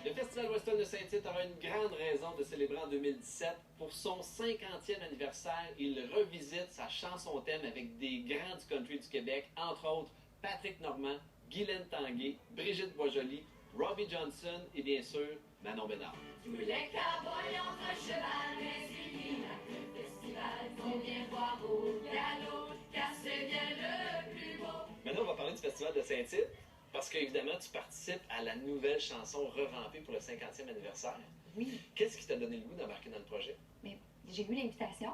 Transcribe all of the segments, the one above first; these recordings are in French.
Le Festival Western de Saint-Tite aura une grande raison de célébrer en 2017. Pour son 50e anniversaire, il revisite sa chanson-thème avec des grands du country du Québec, entre autres Patrick Normand, Guylaine Tanguay, Brigitte Boisjoli, Robbie Johnson et bien sûr Manon Bédard. Tous les cowboys ont un cheval, mais il n'y a que le festival qu'on vient voir au galop, car c'est bien le plus beau. Maintenant, on va parler du Festival de Saint-Tite, parce qu'évidemment, tu participes à la nouvelle chanson revampée pour le 50e anniversaire. Oui. Qu'est-ce qui t'a donné le goût d'embarquer dans le projet? Mais j'ai eu l'invitation,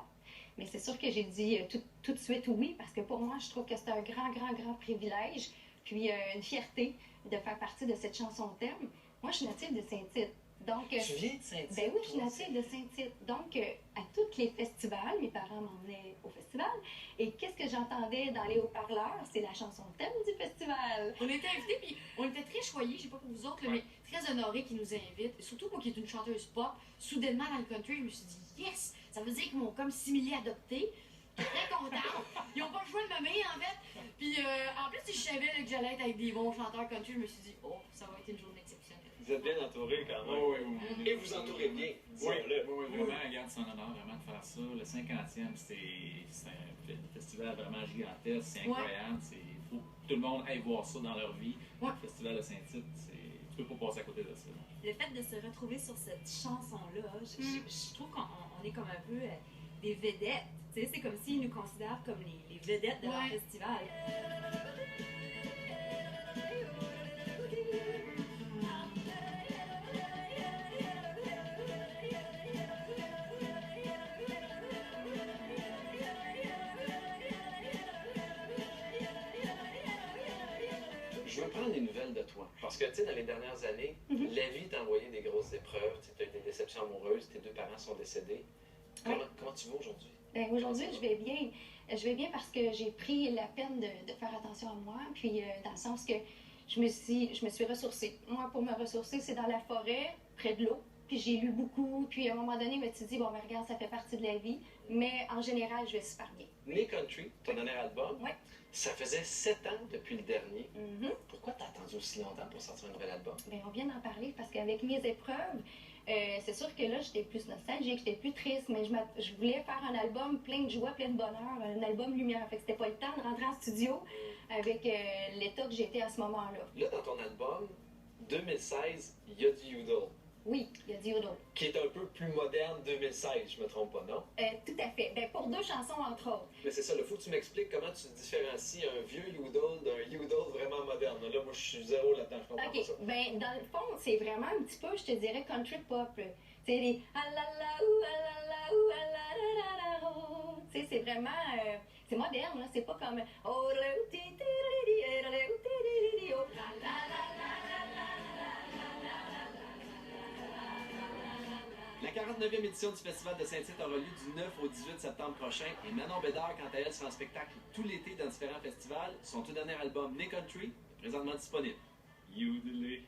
mais c'est sûr que j'ai dit tout de suite oui, parce que pour moi, je trouve que c'est un grand privilège, puis une fierté de faire partie de cette chanson-thème. Moi, je suis native de Saint-Tite. Donc, tu viens de Saint-Tite? Ben oui, je suis native de Saint-Tite. Donc, à tous les festivals, mes parents m'emmenaient au festival. Et qu'est-ce que j'entendais dans les haut-parleurs? C'est la chanson thème du festival. On était invités, puis on était très choyés, je sais pas pour vous autres, là, mais très honorés qu'ils nous invitent. Et surtout, moi qui est une chanteuse pop, soudainement dans le country, je me suis dit, yes! Ça veut dire qu'ils m'ont comme similé adopté. Je suis très contente. Ils n'ont pas le choix de m'aimer, en fait. Puis, en plus, si je savais là, que j'allais être avec des bons chanteurs country, je me suis dit, oh, ça va être une journée exceptionnelle. Vous êtes bien entouré quand même. Oui, oui. Et vous entourez bien, disons-le. Oui, vraiment, regarde, c'est un honneur vraiment de faire ça. Le 50e, c'est un festival vraiment gigantesque, c'est incroyable. Il faut que tout le monde aille voir ça dans leur vie. Le Festival de Saint-Tite, tu peux pas passer à côté de ça. Le fait de se retrouver sur cette chanson-là, je trouve qu'on est comme un peu des vedettes. Tu sais, c'est comme s'ils nous considèrent comme les vedettes de leur festival. Je veux prendre des nouvelles de toi. Parce que, tu sais, dans les dernières années, la vie t'a envoyé des grosses épreuves. Tu as eu des déceptions amoureuses, tes deux parents sont décédés. Comment tu vas aujourd'hui? Ben, aujourd'hui, je vais bien. Je vais bien parce que j'ai pris la peine de faire attention à moi. Puis, dans le sens que je me suis ressourcée. Moi, pour me ressourcer, c'est dans la forêt, près de l'eau. Puis, j'ai lu beaucoup. Puis, à un moment donné, je me suis dit, bon, ben, regarde, ça fait partie de la vie. Mais en général, je vais super bien. Né Country, ton dernier album, Oui. ça faisait 7 ans depuis le dernier. Pourquoi t'as attendu aussi longtemps pour sortir un nouvel album? Bien, on vient d'en parler parce qu'avec mes épreuves, c'est sûr que là, j'étais plus nostalgique, j'étais plus triste, mais je voulais faire un album plein de joie, plein de bonheur, un album lumière. Fait que c'était pas le temps de rentrer en studio avec l'état que j'étais à ce moment-là. Là, dans ton album, 2016, il y a du Udall. Oui, il y a du Udall. Qui est un peu plus moderne 2016, je me trompe pas, non? Tout à fait. Ben, pour 2 chansons, entre autres. Mais c'est ça, il faut que tu m'expliques comment tu différencies un vieux Udall d'un Udall vraiment moderne. Là, moi, je suis zéro là-dedans, je comprends pas ça. Ben, dans le fond, c'est vraiment un petit peu, je te dirais, country pop. Tu sais, les alala ou alala ou alala. Tu sais, c'est vraiment, c'est moderne, là. C'est pas comme oh La 49e édition du Festival de Saint-Tite aura lieu du 9 au 18 septembre prochain et Manon Bédard, quant à elle, sera en spectacle tout l'été dans différents festivals. Son tout dernier album, Né Country, est présentement disponible. Yodelay.